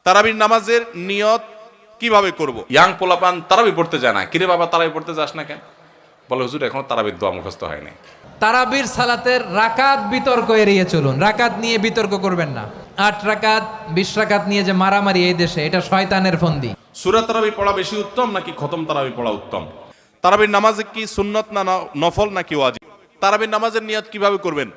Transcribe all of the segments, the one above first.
তারাবির নামাজের নিয়ত কিভাবে করব? ইয়াং পোলাপান তারাবি পড়তে যায় না, কিরে বাবা তারাবি পড়তে যাস না কেন? বলে হুজুর এখনো তারাবির দোয়া মুখস্থ হয়নি। তারাবির সালাতের রাকাত বিতর্ক এড়িয়ে চলুন, রাকাত নিয়ে বিতর্ক করবেন না। 8 রাকাত 20 রাকাত নিয়ে যে মারামারি এই দেশে, এটা শয়তানের ফন্দি। সূরা তারাবি পড়া বেশি উত্তম নাকি খতম তারাবি পড়া উত্তম? তারাবির নামাজে কি সুন্নত না নফল নাকি ওয়াজিব? তারাবির নামাজের নিয়ত কিভাবে করবেন?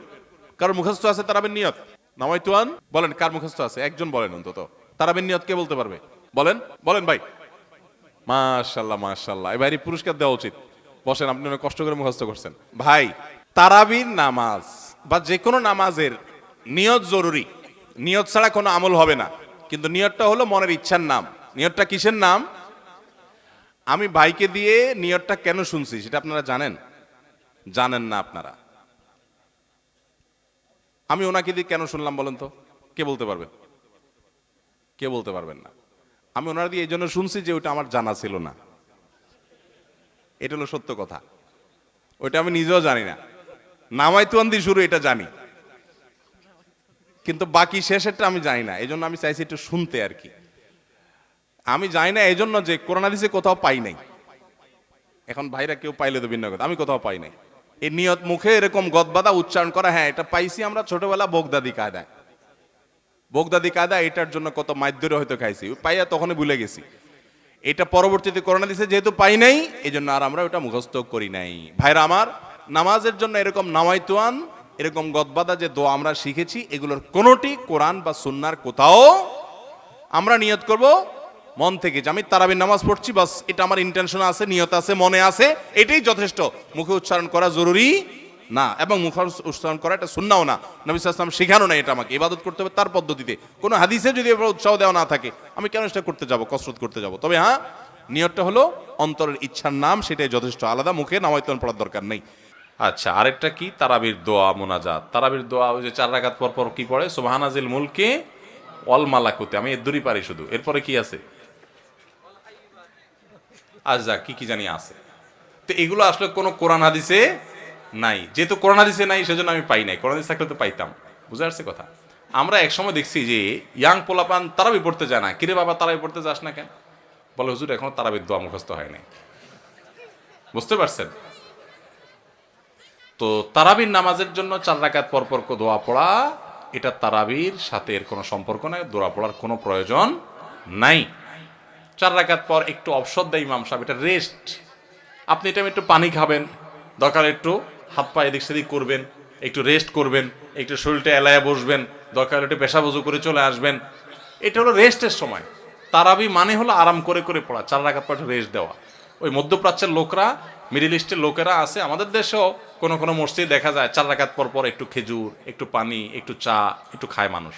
কার মুখস্থ আছে তারাবির নিয়ত? নামাইতুয়ান বলেন, কার মুখস্থ আছে? একজন বলেন অন্তত। তারাবির নিয়ত কে বলতে পারবে? বলেন বলেন ভাই। মাশাআল্লাহ মাশাআল্লাহ, এই ভাইয়ের পুরস্কার দেওয়া উচিত। বসেন, আপনি অনেক কষ্ট করে মুখস্থ করছেন ভাই। তারাবির নামাজ বা যে কোনো নামাজের নিয়ত জরুরি। নিয়ত ছাড়া কোনো আমল হবে না। কিন্তু নিয়তটা হলো মনের ইচ্ছার নাম। নিয়তটা কিসের নাম? আমি ভাইকে দিয়ে নিয়তটা কেন শুনছি সেটা আপনারা জানেন? জানেন না আপনারা। আমি ওনাকে দিয়ে কেন শুনলাম বলেন তো? কে বলতে পারবেন? কে বলতে পারবেন না? আমি ওনার দিয়ে এই জন্য শুনছি যে ওইটা আমার জানা ছিল না। এটা হলো সত্য কথা। ওইটা আমি নিজেও জানি না। নামাইতুয়ান দিয়ে শুরু এটা জানি, কিন্তু বাকি শেষেরটা আমি জানি না। এই জন্য আমি চাইছি একটু শুনতে আর কি। আমি জানি না এই জন্য যে কোরআন হাদিসে কোথাও পাই নাই। এখন ভাইরা কেউ পাইলে তো ভিন্ন কথা, আমি কোথাও পাই নাই। এই নিয়ত মুখে এরকম গদবাদা উচ্চারণ করা, হ্যাঁ এটা পাইছি আমরা ছোটবেলা বগদাদি কায়দায়। বগদাদি কায়দা এটার জন্য কত মাইদ্যরে হয়তো খাইছি, পাইয়া তখনই ভুলে গেছি। এটা পরবর্তীতে কোরআন হাদিসে যেহেতু পাই নাই, এই জন্য আর আমরা ওটা মুখস্থ করি নাই। ভাইরা আমার, নামাজের জন্য এরকম নামাইতুয়ান, এরকম গদবাদা যে দোয়া আমরা শিখেছি, এগুলোর কোনোটি কোরআন বা সুন্নাহর কোথাও আমরা নিয়ত করব মন থেকে যে আমি তারাবির নামাজ পড়ছি, বাস এটা আমার ইন্টেনশন আছে, নিয়ত আছে, মনে আছে, এটাই যথেষ্ট। মুখে উচ্চারণ করা জরুরি না, এবং মুখে উচ্চারণ করা এটা সুন্নাহও না। নবী সাল্লাল্লাহু আলাইহি ওয়াসাল্লাম শেখানো না এটা আমাকে। ইবাদত করতে হবে তার পদ্ধতিতে। কোনো হাদিসে যদি এবার উৎসাহ দেওয়া না থাকে, আমি কেন সেটা করতে যাব, কসরত করতে যাব? তবে হ্যাঁ, নিয়তটা হলো অন্তরের ইচ্ছার নাম, সেটাই যথেষ্ট। আলাদা মুখে নামাইতুয়ান পড়ার দরকার নেই। আচ্ছা, আরেকটা কি? তারাবির দোয়া মোনাজাত। তারাবির দোয়া ওই যে 4 রাকাত পর পর কি পড়ে? সুবহানাজিল মুলকে ওয়াল মালাকুতে। আমি এর দূরই পারি শুধু। এরপরে কি আছে? আচ্ছা, কি কি জানি আছে। তো এগুলো আসলে কোনো কোরআন হাদিসে নাই। যেহেতু কোরআন হাদিসে নাই, সেজন্য আমি পাই নাই। কোরআন হাদিস থাকলে তো পাইতাম। বুঝে আসছে কথা? আমরা একসময় দেখছি যে ইয়াং পোলাপান তারাবি পড়তে যায় না, কিরে বাবা তারাবি পড়তে যাস না কেন? বলে হুজুর এখনো তারাবির দোয়া মুখস্থ হয় নাই। বুঝতে পারছেন? তো তারাবির নামাজের জন্য 4 রাকাত পর পর দোয়া পড়া, এটা তারাবির সাথে এর কোনো সম্পর্ক নাই। দোয়া পড়ার কোনো প্রয়োজন নাই। 4 রাকাত পর একটু অবসর দেয় ইমাম সাহেব, এটা রেস্ট। আপনি এটা একটু পানি খাবেন, দরকার একটু হাত পা এদিক সেদিক করবেন, একটু রেস্ট করবেন, একটু শরীরটা এলায়া বসবেন, দরকার একটু পেশাব ওযু করে চলে আসবেন। এটা হলো রেস্টের সময়। তারাবি মানে হলো আরাম করে করে পড়া, 4 রাকাত পর রেস্ট দেওয়া। ওই মধ্যপ্রাচ্যের লোকরা, মিডল ইস্টের লোকেরা আছে, আমাদের দেশেও কোনো কোনো মসজিদে দেখা যায় 4 রাকাত পর পর একটু খেজুর, একটু পানি, একটু চা, একটু খায় মানুষ।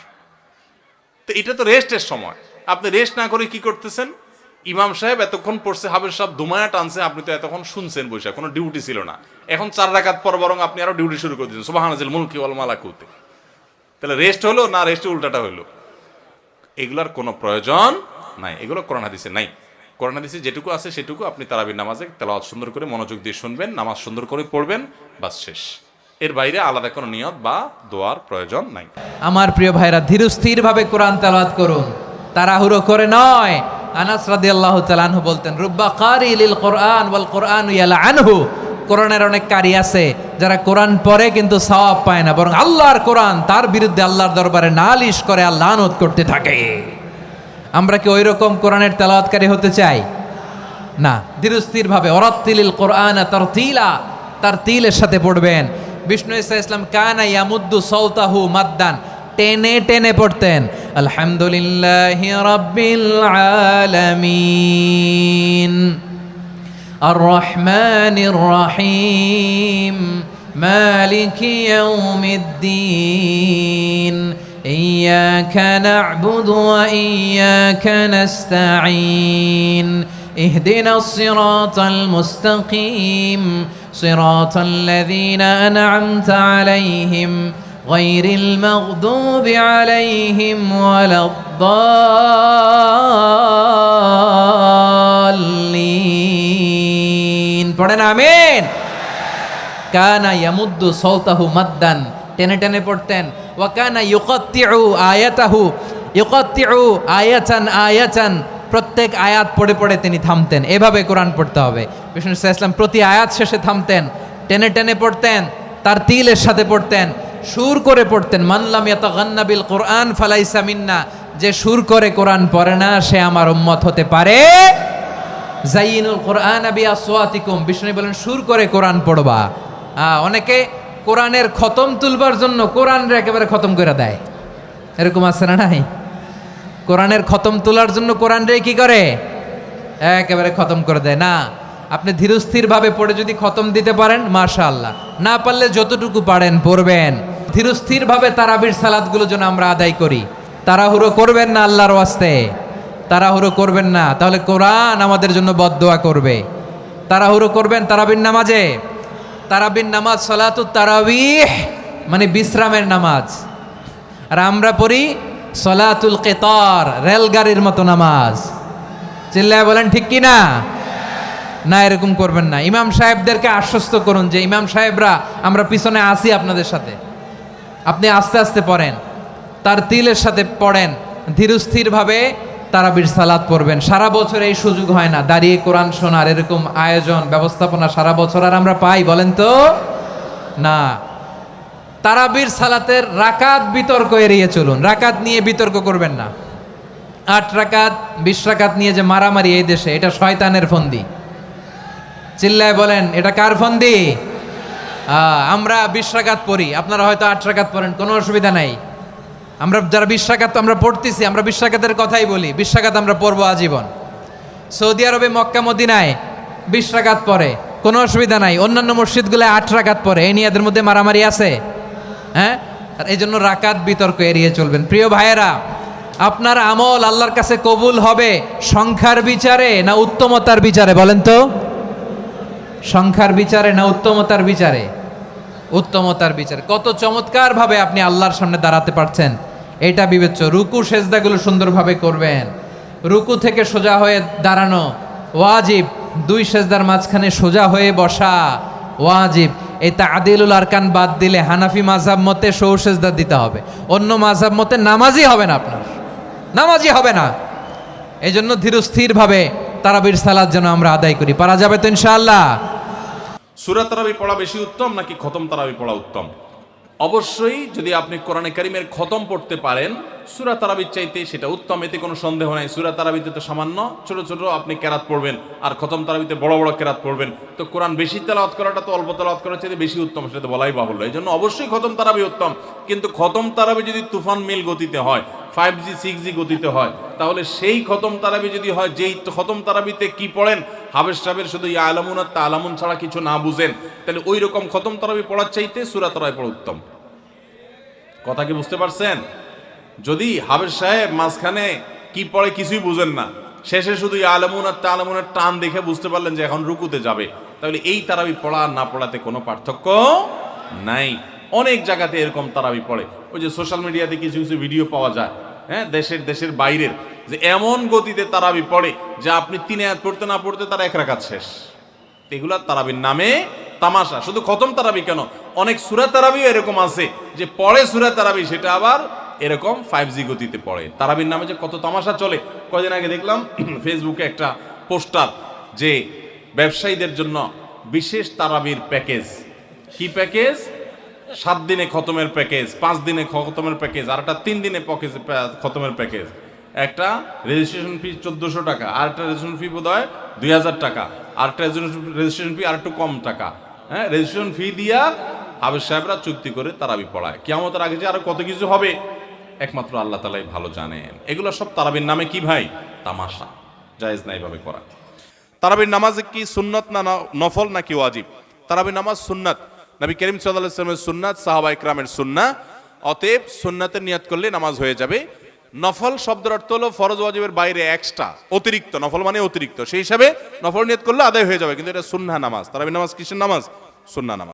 তো এটা তো রেস্টের সময়। আপনি রেস্ট না করে কি করতেছেন? ইমাম সাহেব এতক্ষণ পড়ছে, হাবের সাহেব ধুমায়া টানছে, আপনি তো এতক্ষণ শুনছেন বসে, কোনো ডিউটি ছিল না। এখন 4 রাকাত পর বরং আপনি আরো ডিউটি শুরু করে দিচ্ছেন, সুবহানাজিল মুলকি ওয়াল মালাকুতে। তাহলে রেস্ট হলো না রেস্টে উল্টাটা হলো? এগুলার কোনো প্রয়োজন নাই, এগুলো কোরআন হাদিসে নাই। কোরআন হাদিসে যেটুকু আছে সেটুকু আপনি তারাবির নামাজে তেলাওয়াত সুন্দর করে মনোযোগ দিয়ে শুনবেন, নামাজ সুন্দর করে পড়বেন, বাস শেষ। এর বাইরে আলাদা কোনো নিয়ত বা দোয়ার প্রয়োজন নাই। আমার প্রিয় ভাইরা, ধীরস্থির ভাবে কোরআন তেলাওয়াত করুন, তাড়াহুড়ো করে নয়। আনাস রাদিয়াল্লাহু তাআলা আনহু বলতেন, রুব্বা কারিলিল কোরআন ওয়াল কোরআনু ইয়ালআনহু। কোরআনের অনেক কারি আছে যারা কোরআন পড়ে কিন্তু সওয়াব পায় না, বরং আল্লাহর কোরআন তার বিরুদ্ধে আল্লাহর দরবারে নালিশ করে আর লানত করতে থাকে। আমরা কি ওই রকম কোরআনের তেলাওয়াতকারী হতে চাই? না। ধীরস্থির ভাবে ওয়ারাত্তিলিল কোরআন তারতিলা, তারতিলের সাথে পড়বেন। বিষ্ণু ঈসা ইসলাম কানা ইয়ামুদ্দু সাওতাহু মাদ্দান, টেনে টেনে পড়তেন। আলহামদুলিল্লাহি রাব্বিল আলামিন আর রহমানির রহিম মালিকি ইয়াউমিদ্দিন ইয়্যাকা না'বুদু ওয়া ইয়্যাকা নাস্তাঈন ইহদিনাস সিরাতাল মুস্তাকিম সিরাতাল লাযীনা আন'আমতা আলাইহিম গায়রিল মাগদুবি আলাইহিম ওয়ালাদ-দাল্লিন। পড়েন আমিন। কানা ইয়ামুদ্দু সাওতাহু মাদ্দান, টেনে টেনে পড়তেন। ওয়া কানা ইউকাত্তিউ আয়াতাহু, ইউকাত্তিউ আয়াতান আয়াতান, প্রত্যেক আয়াত পড়ে পড়ে তিনি থামতেন। এভাবে কোরআন পড়তে হবে। বিষ্ণু ইসলাম প্রতি আয়াত শেষে থামতেন, টেনে টেনে পড়তেন, তার তিলের সাথে পড়তেন, সুর করে পড়তেন। মানলাম ইয়াতাগান্না বিল কোরআন ফালাইসা মিন্না, যে সুর করে কোরআন পড়ে না সে আমার উম্মত হতে পারে। জাইনুল কোরআন বিআসওয়াতিকুম, বিষ্ণু বলেন সুর করে কোরআন পড়বা। অনেকে কোরআনের খতম তুলবার জন্য কোরআনরে একেবারে খতম করে দেয়, এরকম আছে না নাই? কোরআনের খতম তোলার জন্য কোরআনরে কি করে? একেবারে খতম করে দেয় না। আপনি ধীরস্থিরভাবে পড়ে যদি খতম দিতে পারেন মাশাআল্লাহ, না পারলে যতটুকু পারেন পড়বেন। ধীরস্থিরভাবে তারাবির সালাতগুলো যেন আমরা আদায় করি। তাড়াহুড়ো করবেন না আল্লাহর ওয়াস্তে, তাড়াহুড়ো করবেন না, তাহলে কোরআন আমাদের জন্য বদদোয়া করবে। তাড়াহুড়ো করবেন তারাবির নামাজে। তারাবির নামাজ সালাতুত তারাবিহ মানে বিশ্রামের নামাজ, আর আমরা পড়ি সলাতুল কিতার, রেলগাড়ির মতো নামাজ। চিল্লায় বলেন ঠিক কি না? না, এরকম করবেন না। ইমাম সাহেবদেরকে আশ্বস্ত করুন যে ইমাম সাহেবরা আমরা পিছনে আসি আপনাদের সাথে, আপনি আস্তে আস্তে পড়েন, তার তিলের সাথে পড়েন, ধীরস্থিরভাবে তারাবির সালাত পড়বেন। সারা বছর এই সুযোগ হয় না দাঁড়িয়ে কোরআন শোনার, এরকম আয়োজন ব্যবস্থাপনা সারা বছর আর আমরা পাই বলেন তো? না। তারাবির সালাতের রাকাত বিতর্ক এড়িয়ে চলুন, রাকাত নিয়ে বিতর্ক করবেন না। 8 রাকাত 20 রাকাত নিয়ে যে মারামারি এই দেশে, এটা শয়তানের ফন্দি। চিল্লায় বলেন এটা কার ফন্দি? আমরা 20 রাকাত পড়ি, আপনারা হয়তো 8 রাকাত পড়েন, কোনো অসুবিধা নাই। আমরা যারা 20 রাকাত আমরা পড়তেছি, আমরা 20 রাকাতের কথাই বলি, 20 রাকাত আমরা পড়বো আজীবন। সৌদি আরবে মক্কা মদিনায় 20 রাকাত পড়ে, কোনো অসুবিধা নাই। অন্যান্য মসজিদগুলো 8 রাকাত পড়ে, এই নিয়ে এদের মধ্যে মারামারি আছে? হ্যাঁ, আর এই জন্য রাকাত বিতর্ক এড়িয়ে চলবেন। প্রিয় ভাইয়েরা, আপনার আমল আল্লাহর কাছে কবুল হবে সংখ্যার বিচারে না উত্তমতার বিচারে বলেন তো? সংখ্যার বিচারে না উত্তমতার বিচারে? উত্তমতার বিচারে। কত চমৎকার ভাবে আপনি আল্লাহর সামনে দাঁড়াতে পারছেন এটা বিবেচ্য। রুকু সেজদাগুলো সুন্দরভাবে করবেন, রুকু থেকে সোজা হয়ে দাঁড়ানো ওয়াজিব, 2 সেজদার মাঝখানে সোজা হয়ে বসা ওয়াজিব। এই তাদিলুল আরকান বাদ দিলে হানাফি মাযহাব মতে সৌ সেজদা দিতে হবে, অন্য মাযহাব মতে নামাজই হবে না, আপনার নামাজই হবে না। এই জন্য ধীরস্থিরভাবে তারাবির সালাত যেন আমরা আদায় করি। পারা যাবে তো ইনশাআল্লাহ? সূরা তারাবি পড়া বেশি উত্তম নাকি খতম তারাবি পড়া উত্তম? অবশ্যই যদি আপনি কোরআনে কারিমের খতম পড়তে পারেন সূরা তারাবির চাইতে সেটা উত্তম, এতে কোনো সন্দেহ নাই। সূরা তারাবিতে তো সামান্য ছোট ছোট আপনি কেরাত পড়বেন, আর খতম তারাবিতে বড় বড় কেরাত পড়বেন। তো কোরআন বেশি তেলাওয়াত করাটা তো অল্প তেলাওয়াত করার চাইতে বেশি উত্তম, সেটা তো বলাই বাহুল্য। এই জন্য অবশ্যই খতম তারাবি উত্তম। কিন্তু খতম তারাবি যদি তুফান মিল গতিতে হয়, 5G 6G গতিতে হয়, তাহলে সেই খতম তারাবি যদি হয়, যেই খতম তারাবিতে কি পড়েন হাবেশ সাহেবের শুধু ইয়া আলামুন আর তা আলামুন ছাড়া কিছু না বুঝেন, তাহলে ওই রকম খতম তারাবি পড়ার চাইতে সূরা তারাবি পড়া উত্তম। কথা কি বুঝতে পারছেন? যদি হাবেশ সাহেব মাঝখানে কি পড়ে কিছুই বুঝেন না, শেষে শুধু ইয়া আলামুন আর তা আলামুনের টান দেখে বুঝতে পারলেন যে এখন রুকুতে যাবে, তাহলে এই তারাবি পড়া আর না পড়াতে কোনো পার্থক্য নাই। অনেক জায়গাতে এরকম তারাবি পড়ে, ওই যে সোশ্যাল মিডিয়াতে কিছু কিছু ভিডিও পাওয়া যায়, হ্যাঁ, দেশের বাইরের, যে এমন গতিতে তারাবি পড়ে যে আপনি 3 আয়াত পড়তে না পড়তে তার 1 রাকাত শেষ। এগুলা তারাবির নামে তামাশা। শুধু খতম তারাবি কেন, অনেক সূরা তারাবিও এরকম আছে যে পড়ে সূরা তারাবি, সেটা আবার এরকম 5G গতিতে পড়ে। তারাবির নামে যে কত তামাশা চলে। কদিন আগে দেখলাম ফেসবুকে একটা পোস্টার যে ব্যবসায়ীদের জন্য বিশেষ তারাবির প্যাকেজ। কি প্যাকেজ? 7 দিনে খতমের প্যাকেজ, 5 দিনে খতমের প্যাকেজ, আর একটা 3 দিনে খতমের প্যাকেজ। একটা রেজিস্ট্রেশন ফি 1400 টাকা, আর একটা রেজিস্ট্রেশন ফি বোধ হয় 2000 টাকা, আর একটা রেজিস্ট্রেশন ফি আর একটু কম টাকা। হ্যাঁ, রেজিস্ট্রেশন ফি দিয়া হাবেশ সাহেবরা চুক্তি করে তারাবি পড়ায়। কিয়ামতের আগে যে আরো কত কিছু হবে একমাত্র আল্লাহ তাআলাই ভালো জানেন। এগুলো সব তারাবির নামে কি ভাই? তামাশা। জায়েজ না এইভাবে করা। তারাবির নামাজ কি সুন্নত না নফল নাকি ওয়াজিব? তারাবির নামাজ সুন্নাত, নবী করিম সাল্লাল্লাহু আলাইহি ওয়াসাল্লামের সুন্নাত, সাহাবায়ে কেরামের সুন্নাহ। অতএব সুন্নাতের নিয়ত করলে নামাজ হয়ে যাবে। নফল শব্দের অর্থ হলো ফরজ ওয়াজিবের বাইরে এক্সট্রা, অতিরিক্ত। নফল মানে অতিরিক্ত, সেই হিসাবে নফল নিয়ত করলে আদায় হয়ে যাবে, কিন্তু এটা সুন্নাহ নামাজ। তারাবির নামাজ কিসের নামাজ? সুন্নাহ নামাজ।